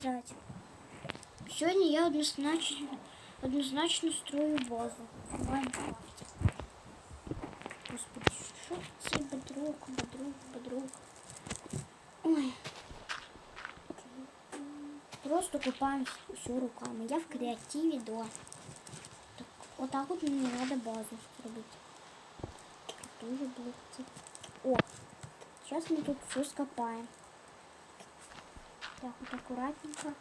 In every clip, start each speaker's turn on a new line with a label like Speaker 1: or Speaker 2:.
Speaker 1: строить. Сегодня я однозначно строю базу. Господи, что ты, подруг. Ой. Просто купаем все руками. Я в креативе, да. Так, вот так вот мне надо базу сделать. Тоже блокцы. О, сейчас мы тут все скопаем. Так, вот аккуратненько.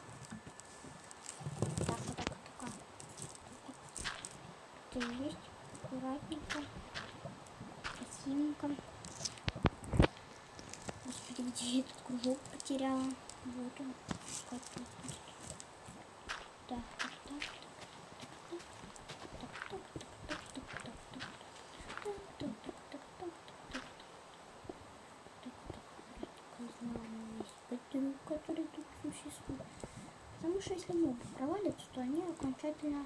Speaker 1: Так, вот так. Это есть. Аккуратненько. Красивенько. Господи, где я этот кружок потеряла? Вот он. Так. Который тут существует. Потому что если мобы провалятся, то они окончательно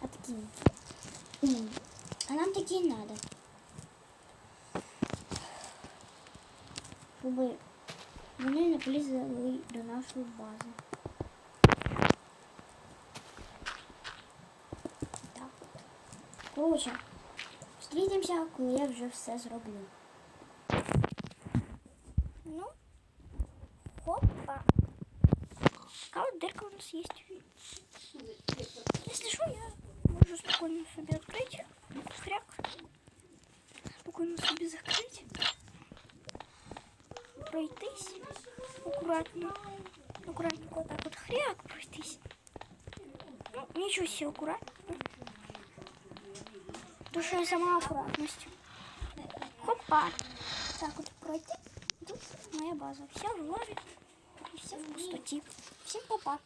Speaker 1: откинутся. А нам такие надо. Чтобы вони не полізли до нашої бази. Так. Короче, встретимся, коли я вже все зроблю. Ну, хопа. Такая вот дырка у нас есть. Если что, я могу спокойно себе открыть. Хряк. Спокойно себе закрыть. Пройтись. Аккуратненько вот так вот хряк пройтись. Ну, ничего себе, аккуратно. Потому что я сама аккуратность. Хопа. Так вот пройти. Тут моя база. Вся в лаве. И вся в пустоте. Всем папа.